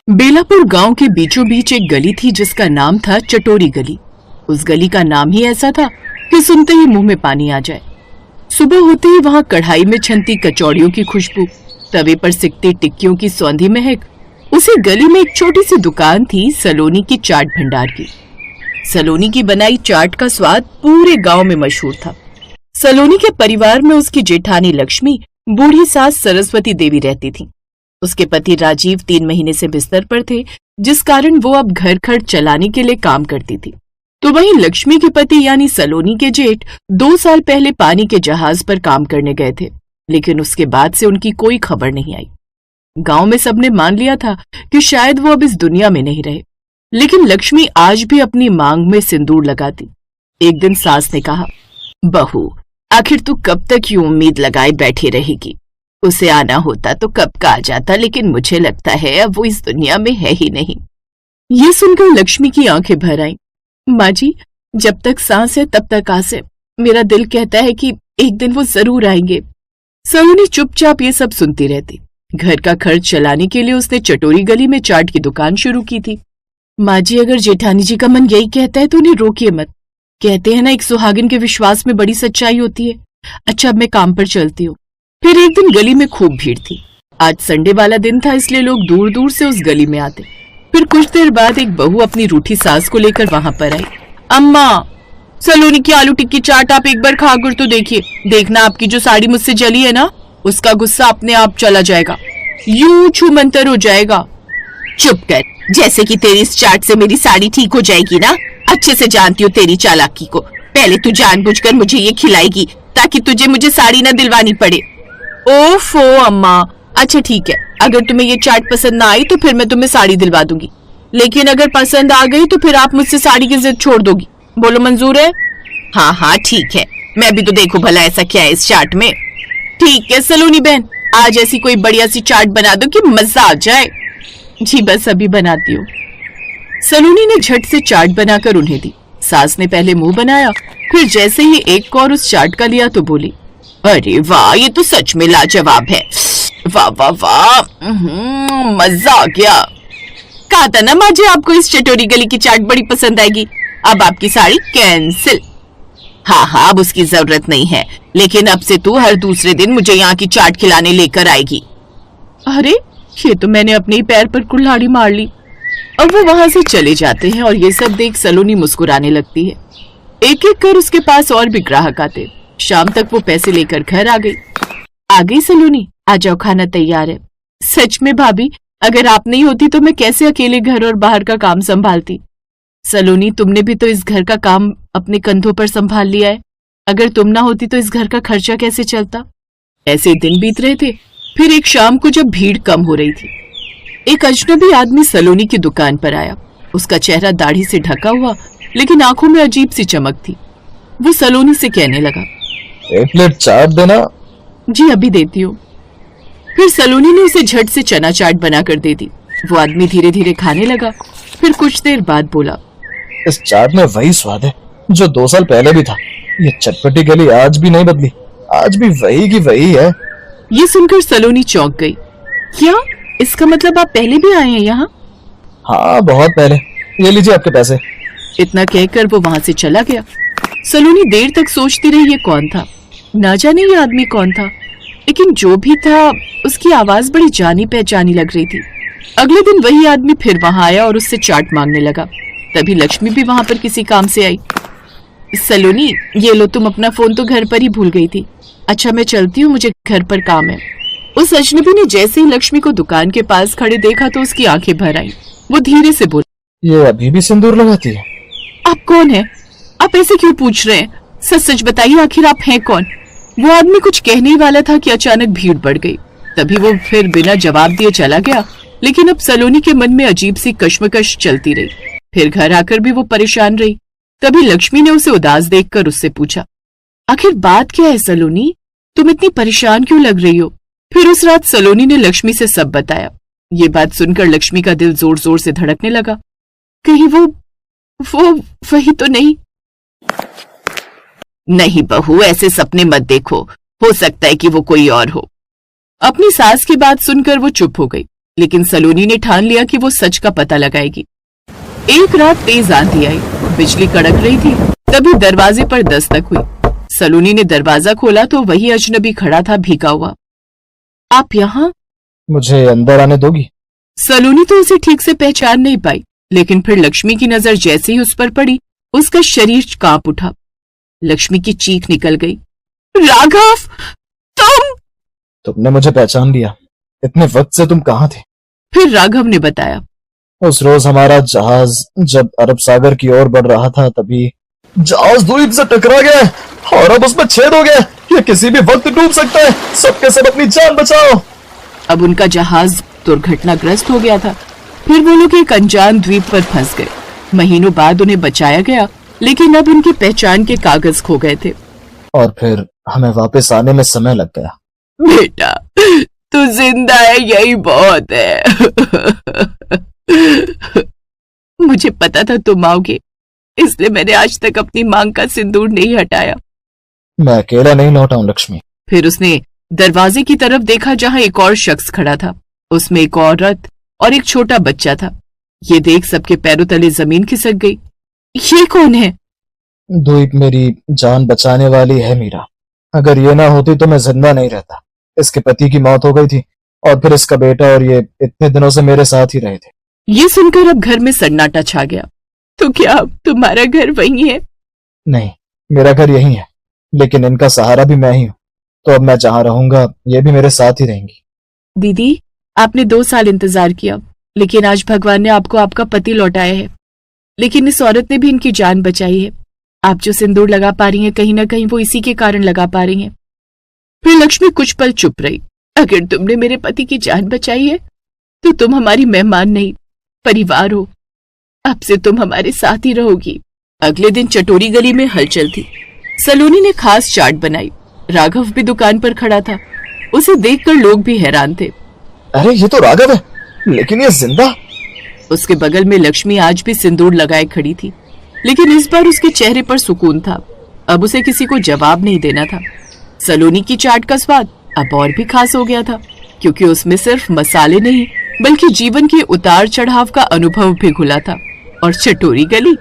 बेलापुर गांव के बीचों बीच एक गली थी जिसका नाम था चटोरी गली। उस गली का नाम ही ऐसा था कि सुनते ही मुंह में पानी आ जाए। सुबह होते ही वहां कढ़ाई में छनती कचौड़ियों की खुशबू, तवे पर सिकती टिक्कियों की सौंधी महक। उसी गली में एक छोटी सी दुकान थी सलोनी की चाट भंडार की। सलोनी की बनाई चाट का स्वाद पूरे गांव में मशहूर था। सलोनी के परिवार में उसकी जेठानी लक्ष्मी, बूढ़ी सास सरस्वती देवी रहती थी। उसके पति राजीव 3 महीने से बिस्तर पर थे, जिस कारण वो अब घर खर्च चलाने के लिए काम करती थी। तो वहीं लक्ष्मी के पति यानी सलोनी के जेठ 2 साल पहले पानी के जहाज पर काम करने गए थे, लेकिन उसके बाद से उनकी कोई खबर नहीं आई। गांव में सबने मान लिया था कि शायद वो अब इस दुनिया में नहीं रहे, लेकिन लक्ष्मी आज भी अपनी मांग में सिंदूर लगाती। एक दिन सास ने कहा, बहू, आखिर तू कब तक यूं उम्मीद लगाए बैठी रहेगी? उसे आना होता तो कब का आ जाता, लेकिन मुझे लगता है अब वो इस दुनिया में है ही नहीं। ये सुनकर लक्ष्मी की आंखें भर आईं। माँ जी, जब तक सांस है तब तक आस है। मेरा दिल कहता है कि एक दिन वो जरूर आएंगे। सलोनी चुपचाप ये सब सुनती रहती। घर का खर्च चलाने के लिए उसने चटोरी गली में चाट की दुकान शुरू की थी। माँ जी, अगर जेठानी जी का मन यही कहता है तो उन्हें रोकिए मत। कहते हैं ना, एक सुहागिन के विश्वास में बड़ी सच्चाई होती है। अच्छा, अब मैं काम पर चलती हूँ। फिर एक दिन गली में खूब भीड़ थी। आज संडे वाला दिन था, इसलिए लोग दूर दूर से उस गली में आते। फिर कुछ देर बाद एक बहू अपनी रूठी सास को लेकर वहां पर आई। अम्मा, सलोनी की आलू टिक्की चाट आप एक बार खाकर तो देखिए। देखना, आपकी जो साड़ी मुझसे जली है ना, उसका गुस्सा अपने आप चला जाएगा, यूं छू मंतर हो जाएगा। चुप कर, जैसे कि तेरी इस चाट से मेरी साड़ी ठीक हो जाएगी ना। अच्छे से जानती हूँ तेरी चालाकी को। पहले तू जानबूझकर मुझे ये खिलाएगी ताकि तुझे मुझे साड़ी न दिलवानी पड़े। ओफो अम्मा, अच्छा ठीक है, अगर तुम्हें ये चाट पसंद ना आई तो फिर मैं तुम्हें साड़ी दिलवा दूंगी, लेकिन अगर पसंद आ गई तो फिर आप मुझसे साड़ी की जिद छोड़ दोगी। बोलो, मंजूर है? हाँ हाँ ठीक है, मैं भी तो देखूं भला ऐसा क्या है इस चाट में। ठीक है सलोनी बहन, आज ऐसी कोई बढ़िया सी चाट बना दो कि मजा आ जाए। जी बस अभी बनाती हूँ। सलोनी ने झट से चाट बनाकर उन्हें दी। सास ने पहले मुंह बनाया, फिर जैसे ही एक कौर उस चाट का लिया तो बोली, अरे वाह, ये तो सच में लाजवाब है। वाह वाह वाह, मजा आ गया। कहा था ना माँ जी, आपको इस चटोरी गली की चाट बड़ी पसंद आएगी। अब आपकी साड़ी कैंसिल। हाँ हाँ, अब उसकी जरूरत नहीं है, लेकिन अब से तू हर दूसरे दिन मुझे यहाँ की चाट खिलाने लेकर आएगी। अरे, ये तो मैंने अपने ही पैर पर कुल्हाड़ी मार ली। अब वो वहां से चले जाते हैं और ये सब देख सलोनी मुस्कुराने लगती है। एक एक कर उसके पास और भी ग्राहक आते। शाम तक वो पैसे लेकर घर आ गई सलोनी, आ जाओ, खाना तैयार है। सच में भाभी, अगर आप नहीं होती तो मैं कैसे अकेले घर और बाहर का काम संभालती। सलोनी, तुमने भी तो इस घर का काम अपने कंधों पर संभाल लिया है। अगर तुम ना होती तो इस घर का खर्चा कैसे चलता। ऐसे दिन बीत रहे थे। फिर एक शाम को जब भीड़ कम हो रही थी, एक अजनबी आदमी सलोनी की दुकान पर आया। उसका चेहरा दाढ़ी से ढका हुआ, लेकिन आंखों में अजीब सी चमक थी। वो सलोनी से कहने लगा, 1 प्लेट चाट देना। जी अभी देती हूँ। फिर सलोनी ने उसे झट से चना चाट बनाकर दे दी। वो आदमी धीरे धीरे खाने लगा। फिर कुछ देर बाद बोला, इस चाट में वही स्वाद है जो 2 साल पहले भी था। ये चटपटी गली आज भी नहीं बदली, आज भी वही की वही है। ये सुनकर सलोनी चौंक गई। क्या? इसका मतलब आप पहले भी आए हैं यहाँ? हाँ, बहुत पहले। ये लीजिए आपके पैसे। इतना कहकर वो वहां से चला गया। सलोनी देर तक सोचती रही ये कौन था। ना जाने ये आदमी कौन था, लेकिन जो भी था उसकी आवाज बड़ी जानी पहचानी लग रही थी। अगले दिन वही आदमी फिर वहां आया और उससे चाट मांगने लगा। तभी लक्ष्मी भी वहां पर किसी काम से आई। सलोनी, ये लो, तुम अपना फोन तो घर पर ही भूल गई थी। अच्छा मैं चलती हूँ, मुझे घर पर काम है। उस अजनबी ने जैसे ही लक्ष्मी को दुकान के पास खड़े देखा तो उसकी आंखें भर आई। वो धीरे से बोली, ये अभी भी सिंदूर लगाती है? आप कौन है? आप ऐसे क्यों पूछ रहे हैं? सच सच बताइए, आखिर आप हैं कौन? वो आदमी कुछ कहने ही वाला था कि अचानक भीड़ बढ़ गई। तभी वो फिर बिना जवाब दिए चला गया। लेकिन अब सलोनी के मन में अजीब सी कश्मकश चलती रही। फिर घर आकर भी वो परेशान रही। तभी लक्ष्मी ने उसे उदास देखकर उससे पूछा, आखिर बात क्या है सलोनी? तुम इतनी परेशान क्यों लग रही हो? फिर उस रात सलोनी ने लक्ष्मी से सब बताया। ये बात सुनकर लक्ष्मी का दिल जोर जोर से धड़कने लगा। कहीं वो वही तो नहीं? नहीं बहू, ऐसे सपने मत देखो, हो सकता है कि वो कोई और हो। अपनी सास की बात सुनकर वो चुप हो गई। लेकिन सलोनी ने ठान लिया कि वो सच का पता लगाएगी। एक रात तेज आंधी आई, बिजली कड़क रही थी, तभी दरवाजे पर दस्तक हुई। सलोनी ने दरवाजा खोला तो वही अजनबी खड़ा था, भीगा हुआ। आप यहाँ? मुझे अंदर आने दोगी? सलोनी तो उसे ठीक से पहचान नहीं पाई, लेकिन फिर लक्ष्मी की नजर जैसे ही उस पर पड़ी, उसका शरीर कांप उठा। लक्ष्मी की चीख निकल गई, राघव, तुमने मुझे पहचान लिया? इतने वक्त से तुम कहाँ थे? फिर राघव ने बताया। उस रोज हमारा जहाज जब अरब सागर की ओर बढ़ रहा था, तभी जहाज द्वीप से टकरा गया और अब उसमें छेद हो गया। ये किसी भी वक्त डूब सकता है। सबके सब अपनी जान बचाओ। अब उनका जहाज दुर्घटनाग्रस्त हो गया था। फिर वो लोग एक अनजान द्वीप पर फंस गए। महीनों बाद उन्हें बचाया गया, लेकिन अब उनकी पहचान के कागज खो गए थे। और फिर हमें वापस आने में समय लग गया। बेटा, तू जिंदा है, यही बहुत है। मुझे पता था तुम आओगे, इसलिए मैंने आज तक अपनी मांग का सिंदूर नहीं हटाया। मैं अकेला नहीं लौटा हूं लक्ष्मी। फिर उसने दरवाजे की तरफ देखा, जहां एक और शख्स खड़ा था। उसमें एक औरत और एक छोटा बच्चा था। ये देख सबके पैरों तले जमीन खिसक गई। ये कौन है? द्वीप मेरी जान बचाने वाली है मीरा। अगर ये ना होती तो मैं जिंदा नहीं रहता। इसके पति की मौत हो गई थी और फिर इसका बेटा, और ये इतने दिनों से मेरे साथ ही रहे थे। ये सुनकर अब घर में सन्नाटा छा गया। तो क्या अब तुम्हारा घर वही है? नहीं, मेरा घर यही है, लेकिन इनका सहारा भी मैं ही हूँ। तो अब मैं जहाँ रहूंगा, ये भी मेरे साथ ही रहेंगी। दीदी, आपने 2 साल इंतजार किया, लेकिन आज भगवान ने आपको आपका पति लौटाया है। लेकिन इस औरत ने भी इनकी जान बचाई है। आप जो सिंदूर लगा पा रही हैं, कहीं ना कहीं वो इसी के कारण लगा पा रही हैं। फिर लक्ष्मी कुछ पल चुप रही। अगर तुमने मेरे पति की जान बचाई है, तो तुम हमारी मेहमान नहीं, परिवार हो। अब से तुम हमारे साथ ही रहोगी। अगले दिन चटोरी गली में हलचल थी। सलोनी ने खास चाट बनाई। राघव भी दुकान पर खड़ा था। उसे देखकर लोग भी हैरान थे। अरे ये तो राघव है, लेकिन ये जिंदा। उसके बगल में लक्ष्मी आज भी सिंदूर लगाए खड़ी थी, लेकिन इस बार उसके चेहरे पर सुकून था। अब उसे किसी को जवाब नहीं देना था। सलोनी की चाट का स्वाद अब और भी खास हो गया था, क्योंकि उसमें सिर्फ मसाले नहीं, बल्कि जीवन के उतार चढ़ाव का अनुभव भी घुला था। और चटोरी गली,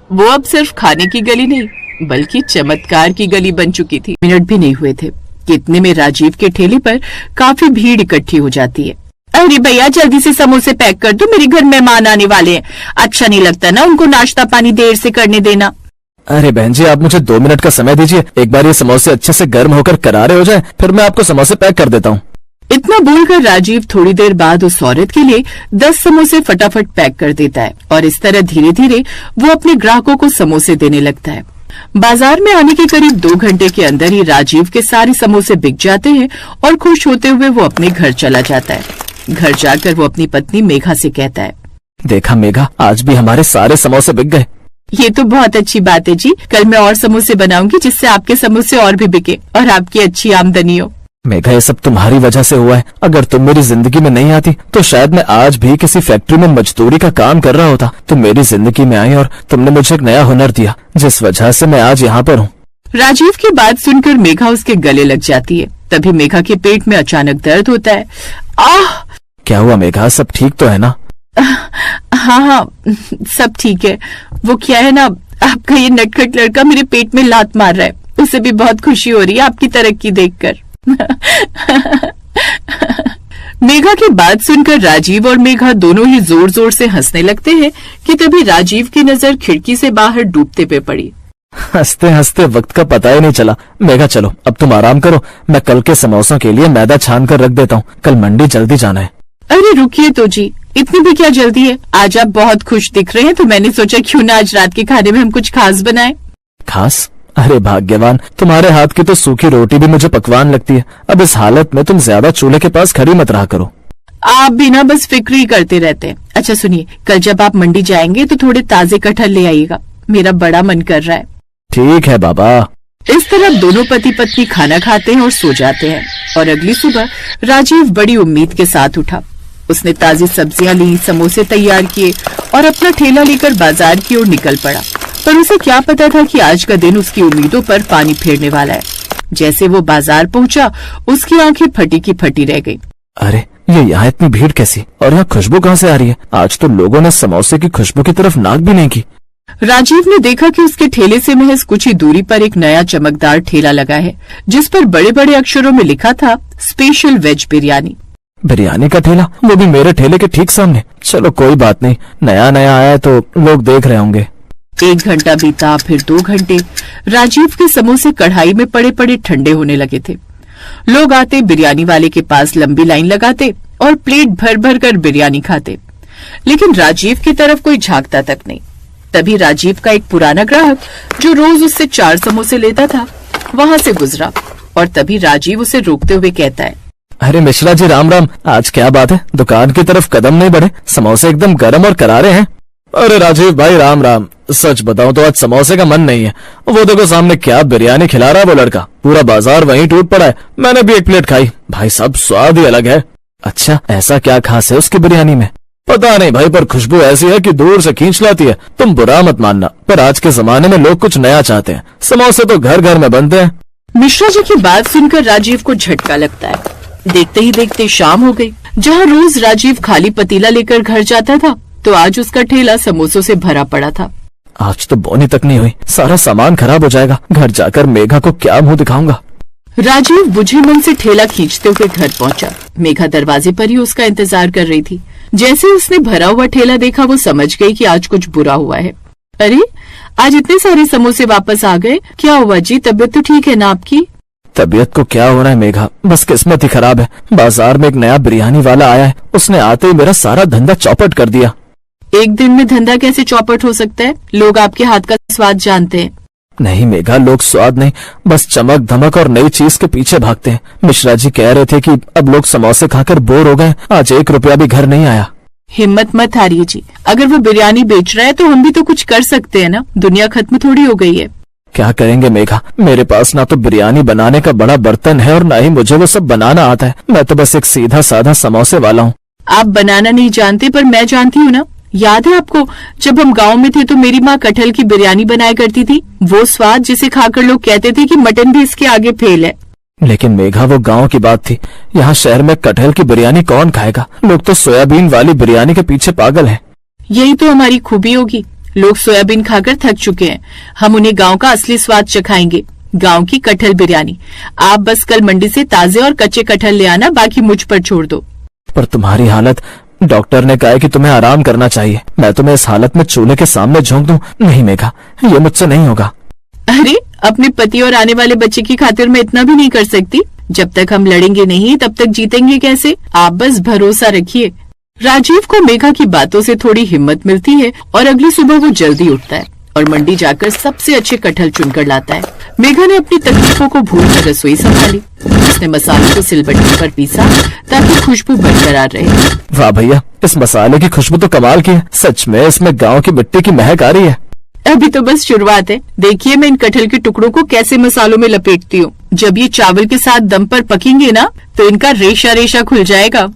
वो अब सिर्फ खाने की गली नहीं, बल्कि चमत्कार की गली बन चुकी थी। मिनट भी नहीं हुए थे कि इतने में राजीव के ठेले पर काफी भीड़ इकट्ठी हो जाती है। अरे भैया, जल्दी से समोसे पैक कर दो, मेरे घर मेहमान आने वाले हैं। अच्छा नहीं लगता ना उनको नाश्ता पानी देर से करने देना। अरे बहन जी, आप मुझे 2 मिनट का समय दीजिए। एक बार ये समोसे अच्छे से गर्म होकर करारे हो जाए, फिर मैं आपको समोसे पैक कर देता हूँ। इतना बोलकर राजीव थोड़ी देर बाद उस औरत के लिए 10 समोसे फटाफट पैक कर देता है, और इस तरह धीरे धीरे वो अपने ग्राहकों को समोसे देने लगता है। बाजार में आने के करीब 2 घंटे के अंदर ही राजीव के सारे समोसे बिक जाते हैं, और खुश होते हुए वो अपने घर चला जाता है। घर जाकर वो अपनी पत्नी मेघा से कहता है, देखा मेघा, आज भी हमारे सारे समोसे बिक गए। ये तो बहुत अच्छी बात है जी। कल मैं और समोसे बनाऊंगी, जिससे आपके समोसे और भी बिके और आपकी अच्छी आमदनी हो। मेघा, ये सब तुम्हारी वजह से हुआ है। अगर तुम मेरी जिंदगी में नहीं आती तो शायद मैं आज भी किसी फैक्ट्री में मजदूरी का काम कर रहा होता। तुम मेरी जिंदगी में आई और तुमने मुझे एक नया हुनर दिया, जिस वजह से मैं आज यहाँ पर हूँ। राजीव की बात सुनकर मेघा उसके गले लग जाती है। तभी मेघा के पेट में अचानक दर्द होता है। आह! क्या हुआ मेघा, सब ठीक तो है ना? हाँ, सब ठीक है। वो क्या है ना, आपका ये नटखट लड़का मेरे पेट में लात मार रहा है। उसे भी बहुत खुशी हो रही है आपकी तरक्की देखकर। मेघा की बात सुनकर राजीव और मेघा दोनों ही जोर जोर से हंसने लगते हैं कि तभी राजीव की नजर खिड़की से बाहर डूबते पे पड़ी। हंसते हंसते वक्त का पता ही नहीं चला। मेघा चलो, अब तुम आराम करो। मैं कल के समोसों के लिए मैदा छान कर रख देता हूँ। कल मंडी जल्दी जाना है। अरे रुकिए तो जी, इतनी भी क्या जल्दी है? आज आप बहुत खुश दिख रहे हैं, तो मैंने सोचा क्यों ना आज रात के खाने में हम कुछ खास बनाएं। खास? अरे भाग्यवान, तुम्हारे हाथ की तो सूखी रोटी भी मुझे पकवान लगती है। अब इस हालत में तुम ज्यादा चूल्हे के पास खड़ी मत रहा करो। आप भी ना बस फिक्र ही करते रहते हैं। अच्छा सुनिए, कल जब आप मंडी जाएंगे तो थोड़े ताजे कटहल ले आइएगा, मेरा बड़ा मन कर रहा है। ठीक है बाबा। इस तरह दोनों पति पत्नी खाना खाते हैं और सो जाते हैं। और अगली सुबह राजीव बड़ी उम्मीद के साथ उठा। उसने ताजी सब्जियां ली, समोसे तैयार किए और अपना ठेला लेकर बाजार की ओर निकल पड़ा। पर उसे क्या पता था कि आज का दिन उसकी उम्मीदों पर पानी फेरने वाला है। जैसे वो बाजार पहुंचा, उसकी आंखें फटी की फटी रह गई। अरे ये यहाँ इतनी भीड़ कैसी, और यहाँ खुशबू कहाँ से आ रही है? आज तो लोगों ने समोसे की खुशबू की तरफ नाक भी नहीं की। राजीव ने देखा कि उसके ठेले से महज कुछ ही दूरी पर एक नया चमकदार ठेला लगा है, जिस पर बड़े बड़े अक्षरों में लिखा था स्पेशल वेज बिरयानी। बिरयानी का ठेला, वो भी मेरे ठेले के ठीक सामने। चलो कोई बात नहीं, नया नया आया है तो लोग देख रहे होंगे। 1 घंटा बीता, फिर 2 घंटे। राजीव के समोसे कढ़ाई में पड़े पड़े ठंडे होने लगे थे। लोग आते, बिरयानी वाले के पास लंबी लाइन लगाते और प्लेट भर भर कर बिरयानी खाते, लेकिन राजीव की तरफ कोई झांकता तक नहीं। तभी राजीव का एक पुराना ग्राहक, जो रोज उससे 4 समोसे लेता था, वहां से गुजरा और तभी राजीव उसे रोकते हुए कहता है, अरे मिश्रा जी, राम राम। आज क्या बात है, दुकान की तरफ कदम नहीं बढ़े? समोसे एकदम गर्म और करारे हैं। अरे राजीव भाई, राम राम। सच बताऊं तो आज समोसे का मन नहीं है। वो देखो सामने क्या बिरयानी खिला रहा है वो लड़का, पूरा बाजार वहीं टूट पड़ा है। मैंने भी एक प्लेट खाई, भाई साहब स्वाद ही अलग है। अच्छा, ऐसा क्या खास है उसकी बिरयानी में? पता नहीं भाई, पर खुशबू ऐसी है कि दूर से खींच लाती है। तुम बुरा मत मानना, पर आज के जमाने में लोग कुछ नया चाहते हैं। समोसे तो घर घर में बनते हैं। मिश्रा जी की बात सुनकर राजीव को झटका लगता है। देखते ही देखते शाम हो गई। जहाँ रोज राजीव खाली पतीला लेकर घर जाता था, तो आज उसका ठेला समोसों से भरा पड़ा था। आज तो बोनी तक नहीं हुई, सारा सामान खराब हो जाएगा। घर जाकर मेघा को क्या मुंह दिखाऊंगा। राजीव बुझे मन से ठेला खींचते हुए घर पहुंचा। मेघा दरवाजे पर ही उसका इंतजार कर रही थी। जैसे उसने भरा हुआ ठेला देखा, वो समझ गई कि आज कुछ बुरा हुआ है। अरे, आज इतने सारे समोसे वापस आ गए, क्या हुआ जी? तबीयत तो ठीक है ना आपकी? तबीयत को क्या हो रहा है मेघा, बस किस्मत ही खराब है। बाजार में एक नया बिरयानी वाला आया है, उसने आते ही मेरा सारा धंधा चौपट कर दिया। एक दिन में धंधा कैसे चौपट हो सकता है? लोग आपके हाथ का स्वाद जानते हैं। नहीं मेघा, लोग स्वाद नहीं, बस चमक धमक और नई चीज के पीछे भागते हैं। मिश्रा जी कह रहे थे कि अब लोग समोसे खाकर बोर हो गए। आज 1 रुपया भी घर नहीं आया। हिम्मत मत हारिए जी, अगर वो बिरयानी बेच रहा है तो हम भी तो कुछ कर सकते हैं ना। दुनिया खत्म थोड़ी हो गई है। क्या करेंगे मेघा, मेरे पास ना तो बिरयानी बनाने का बड़ा बर्तन है और ना ही मुझे वो सब बनाना आता है। मैं तो बस एक सीधा साधा समोसे वाला हूँ। आप बनाना नहीं जानते, पर मैं जानती हूँ ना। याद है आपको, जब हम गांव में थे तो मेरी माँ कटहल की बिरयानी बनाया करती थी। वो स्वाद जिसे खाकर लोग कहते थे कि मटन भी इसके आगे फेल है। लेकिन मेघा, वो गांव की बात थी। यहाँ शहर में कटहल की बिरयानी कौन खाएगा? लोग तो सोयाबीन वाली बिरयानी के पीछे पागल हैं। यही तो हमारी खूबी होगी। लोग सोयाबीन खाकर थक चुके हैं। हम उन्हें गांव का असली स्वाद चखाएंगे, गांव की कटहल बिरयानी। आप बस कल मंडी से ताजे और कच्चे कटहल ले आना, बाकी मुझ पर छोड़ दो। पर तुम्हारी हालत, डॉक्टर ने कहा है कि तुम्हें आराम करना चाहिए। मैं तुम्हें इस हालत में चूल्हे के सामने झोंक दूं? नहीं मेघा, ये मुझसे नहीं होगा। अरे, अपने पति और आने वाले बच्चे की खातिर मैं इतना भी नहीं कर सकती। जब तक हम लड़ेंगे नहीं, तब तक जीतेंगे कैसे? आप बस भरोसा रखिए। राजीव को मेघा की बातों से थोड़ी हिम्मत मिलती है और अगली सुबह वो जल्दी उठता है और मंडी जाकर सबसे अच्छे कटहल चुनकर लाता है। मेघा ने अपनी तकलीफों को भूलकर रसोई संभाली। उसने मसालों को सिलबट्टे पर पीसा ताकि खुशबू बरकरार रहे। वाह भैया, इस मसाले की खुशबू तो कमाल की है। सच में इसमें गांव की मिट्टी की महक आ रही है। अभी तो बस शुरुआत है। देखिए मैं इन कटहल के टुकड़ों को कैसे मसालों में लपेटती हूँ। जब ये चावल के साथ दम पर पकेंगे ना, तो इनका रेशा रेशा खुल जाएगा।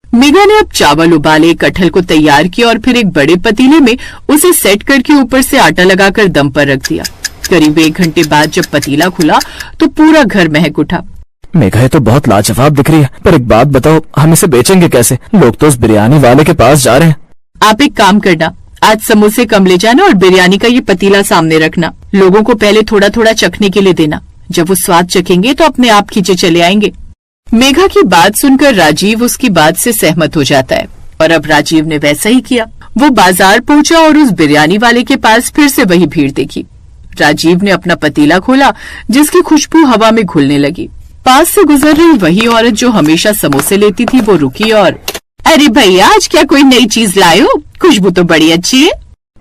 मेघा ने अब चावल उबाले, कटहल को तैयार किया और फिर एक बड़े पतीले में उसे सेट करके ऊपर से आटा लगाकर दम पर रख दिया। करीब 1 घंटे बाद जब पतीला खुला तो पूरा घर महक उठा। मेघा, ये तो बहुत लाजवाब दिख रही है, पर एक बात बताओ, हम इसे बेचेंगे कैसे? लोग तो उस बिरयानी वाले के पास जा रहे हैं। आप एक काम करना, आज समोसे कम ले जाना और बिरयानी का ये पतीला सामने रखना। लोगों को पहले थोड़ा थोड़ा चखने के लिए देना। जब वो स्वाद चखेंगे तो अपने आप खींचे चले आएंगे। मेघा की बात सुनकर राजीव उसकी बात से सहमत हो जाता है और अब राजीव ने वैसा ही किया। वो बाजार पहुंचा और उस बिरयानी वाले के पास फिर से वही भीड़ देखी। राजीव ने अपना पतीला खोला, जिसकी खुशबू हवा में घुलने लगी। पास से गुजर रही वही औरत जो हमेशा समोसे लेती थी, वो रुकी और, अरे भैया, आज क्या कोई नई चीज लाए हो? खुशबू तो बड़ी अच्छी है।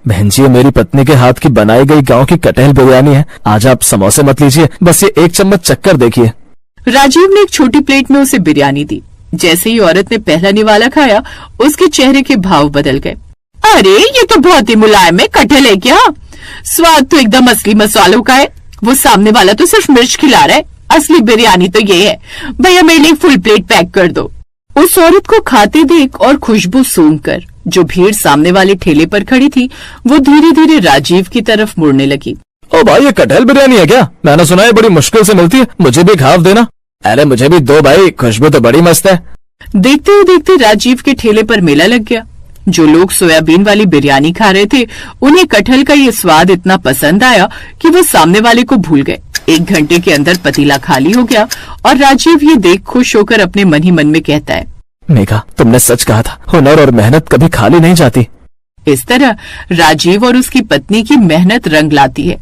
बहन जी, ये मेरी पत्नी के हाथ की बनाई गई गांव की कटहल बिरयानी है। आज आप समोसे मत लीजिए, बस ये 1 चम्मच चक्कर देखिए। राजीव ने एक छोटी प्लेट में उसे बिरयानी दी। जैसे ही औरत ने पहला निवाला खाया, उसके चेहरे के भाव बदल गए। अरे, ये तो बहुत ही मुलायम है। कटहल है क्या? स्वाद तो एकदम असली मसालों का है। वो सामने वाला तो सिर्फ मिर्च खिला रहा है। असली बिरयानी तो ये है। भैया, मेरे लिए फुल प्लेट पैक कर दो। उस औरत को खाते देख और खुशबू सूंघकर जो भीड़ सामने वाले ठेले पर खड़ी थी, वो धीरे धीरे राजीव की तरफ मुड़ने लगी। ओ भाई, ये कटहल बिरयानी है क्या? मैंने सुना है बड़ी मुश्किल से मिलती है, मुझे भी घाव देना। अरे मुझे भी दो भाई, खुशबू तो बड़ी मस्त है। देखते ही देखते राजीव के ठेले पर मेला लग गया। जो लोग सोयाबीन वाली बिरयानी खा रहे थे, उन्हें कटहल का ये स्वाद इतना पसंद आया कि वो सामने वाले को भूल गए। 1 घंटे के अंदर पतीला खाली हो गया और राजीव ये देख खुश होकर अपने मन ही मन में कहता है, मेघा, तुमने सच कहा था, हुनर और मेहनत कभी खाली नहीं जाती। इस तरह राजीव और उसकी पत्नी की मेहनत रंग लाती है।